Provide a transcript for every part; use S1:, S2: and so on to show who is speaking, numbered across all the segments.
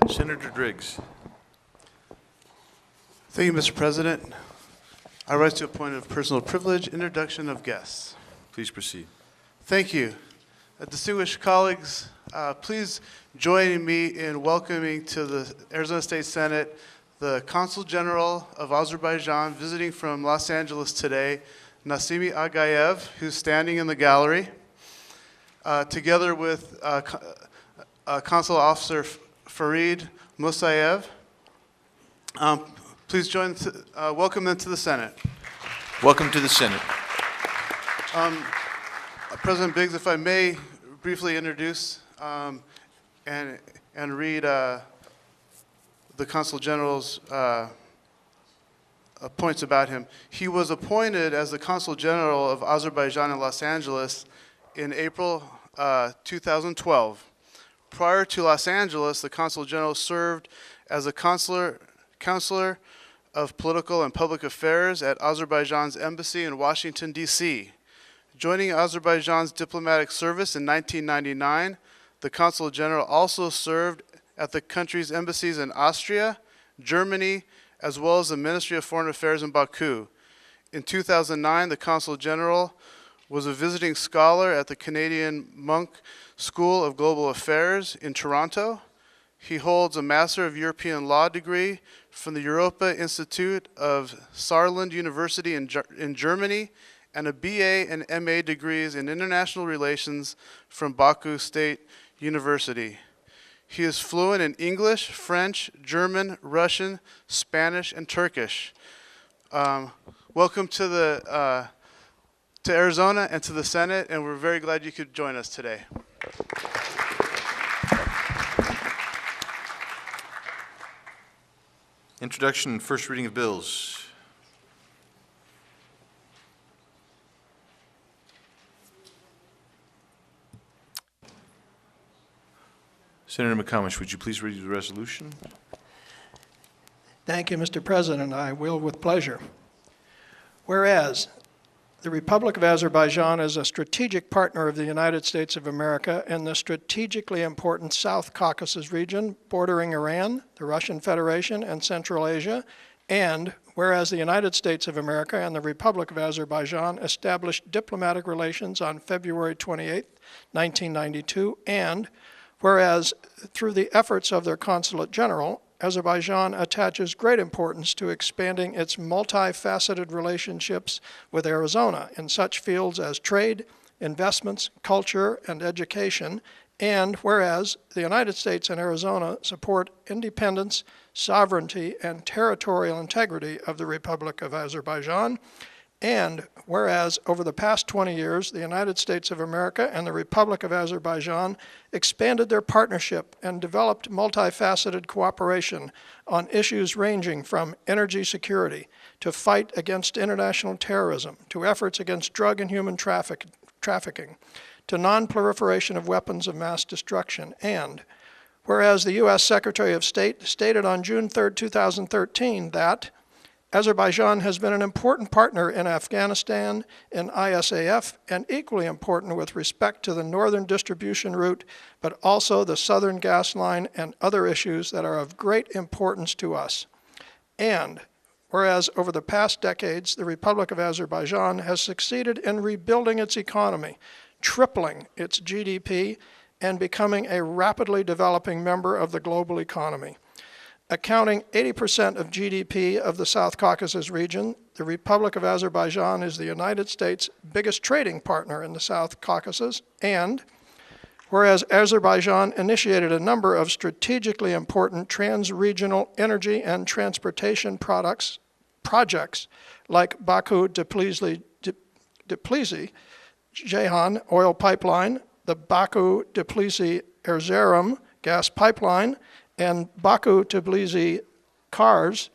S1: Senator Driggs.
S2: Thank you, Mr. President. I rise to a point of personal privilege, introduction of guests.
S1: Please proceed.
S2: Thank you. Distinguished colleagues, please join me in welcoming to the Arizona State Senate the Consul General of Azerbaijan visiting from Los Angeles today, Nasimi Aghayev, who's standing in the gallery, together with Consul Officer Farid Musayev. Please welcome them to the Senate.
S1: Welcome to the Senate.
S2: President Biggs, if I may briefly introduce and read the Consul General's points about him. He was appointed as the Consul General of Azerbaijan in Los Angeles in April 2012. Prior to Los Angeles, the Consul General served as a counselor of Political and Public Affairs at Azerbaijan's embassy in Washington, D.C. Joining Azerbaijan's diplomatic service in 1999, the Consul General also served at the country's embassies in Austria, Germany, as well as the Ministry of Foreign Affairs in Baku. In 2009, the Consul General was a visiting scholar at the Canadian Monk School of Global Affairs in Toronto. He holds a Master of European Law degree from the Europa Institute of Saarland University in Germany and a BA and MA degrees in International Relations from Baku State University. He is fluent in English, French, German, Russian, Spanish, and Turkish. Welcome to Arizona and to the Senate, and we're very glad you could join us today.
S1: Introduction and first reading of bills. Senator McComish, would you please read the resolution?
S3: Thank you, Mr. President. I will with pleasure. Whereas the Republic of Azerbaijan is a strategic partner of the United States of America in the strategically important South Caucasus region bordering Iran, the Russian Federation, and Central Asia, and whereas the United States of America and the Republic of Azerbaijan established diplomatic relations on February 28, 1992, and whereas through the efforts of their Consulate General, Azerbaijan attaches great importance to expanding its multifaceted relationships with Arizona in such fields as trade, investments, culture, and education, and whereas the United States and Arizona support independence, sovereignty, and territorial integrity of the Republic of Azerbaijan, and whereas over the past 20 years, the United States of America and the Republic of Azerbaijan expanded their partnership and developed multifaceted cooperation on issues ranging from energy security to fight against international terrorism, to efforts against drug and human trafficking, to non-proliferation of weapons of mass destruction, and whereas the U.S. Secretary of State stated on June 3, 2013 that Azerbaijan has been an important partner in Afghanistan, in ISAF, and equally important with respect to the northern distribution route, but also the southern gas line and other issues that are of great importance to us. And whereas over the past decades, the Republic of Azerbaijan has succeeded in rebuilding its economy, tripling its GDP, and becoming a rapidly developing member of the global economy. Accounting 80% of GDP of the South Caucasus region, the Republic of Azerbaijan is the United States' biggest trading partner in the South Caucasus, and whereas Azerbaijan initiated a number of strategically important trans-regional energy and transportation projects like Baku-Tbilisi-Ceyhan oil pipeline, the Baku-Tbilisi-Erzurum gas pipeline, and Baku-Tbilisi-Kars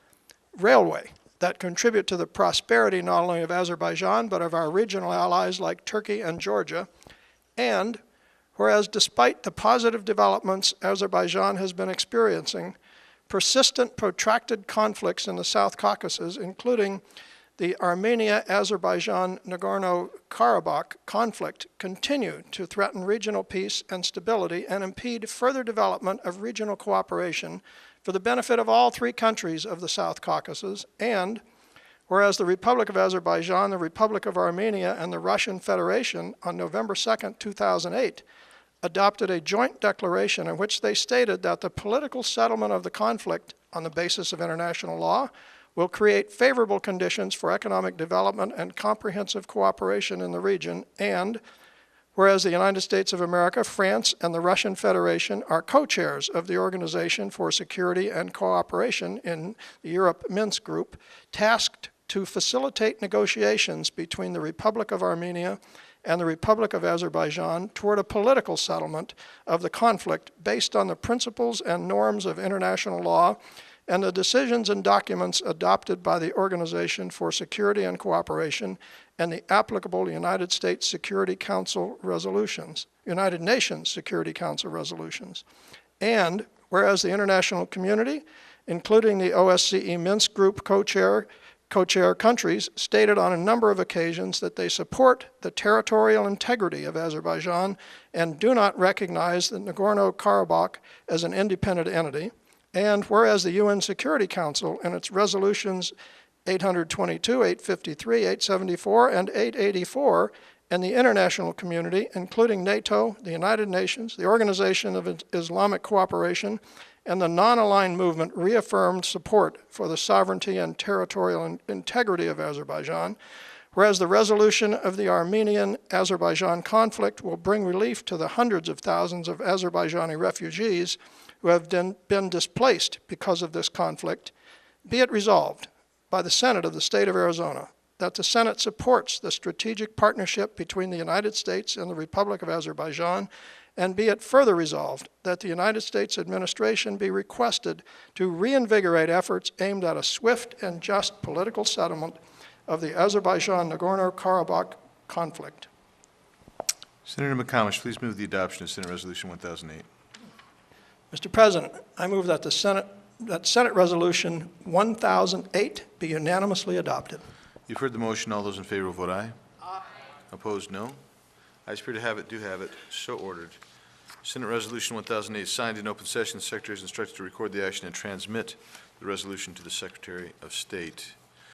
S3: railway that contribute to the prosperity not only of Azerbaijan but of our regional allies like Turkey and Georgia. And whereas despite the positive developments Azerbaijan has been experiencing, persistent protracted conflicts in the South Caucasus, including the Armenia-Azerbaijan Nagorno-Karabakh conflict continue to threaten regional peace and stability and impede further development of regional cooperation for the benefit of all three countries of the South Caucasus, and whereas the Republic of Azerbaijan, the Republic of Armenia, and the Russian Federation on November 2, 2008 adopted a joint declaration in which they stated that the political settlement of the conflict on the basis of international law will create favorable conditions for economic development and comprehensive cooperation in the region, and whereas the United States of America, France, and the Russian Federation are co-chairs of the Organization for Security and Cooperation in the Europe Minsk Group, tasked to facilitate negotiations between the Republic of Armenia and the Republic of Azerbaijan toward a political settlement of the conflict based on the principles and norms of international law and the decisions and documents adopted by the Organization for Security and Cooperation and the applicable United States Security Council resolutions, United Nations Security Council resolutions. And whereas the international community, including the OSCE Minsk Group co-chair countries, stated on a number of occasions that they support the territorial integrity of Azerbaijan and do not recognize the Nagorno-Karabakh as an independent entity. And whereas the UN Security Council in its resolutions 822, 853, 874, and 884, and the international community, including NATO, the United Nations, the Organization of Islamic Cooperation, and the non-aligned movement reaffirmed support for the sovereignty and territorial integrity of Azerbaijan, whereas the resolution of the Armenian-Azerbaijan conflict will bring relief to the hundreds of thousands of Azerbaijani refugees who have been displaced because of this conflict, be it resolved by the Senate of the State of Arizona that the Senate supports the strategic partnership between the United States and the Republic of Azerbaijan, and be it further resolved that the United States administration be requested to reinvigorate efforts aimed at a swift and just political settlement of the Azerbaijan-Nagorno-Karabakh conflict.
S1: Senator McComish, please move the adoption of Senate Resolution 1008.
S3: Mr. President, I move that Senate Resolution 1008 be unanimously adopted.
S1: You've heard the motion. All those in favor will vote aye. Aye. Opposed, no. Ayes appear to have it, do have it. So ordered. Senate Resolution 1008 signed in open session. The Secretary is instructed to record the action and transmit the resolution to the Secretary of State.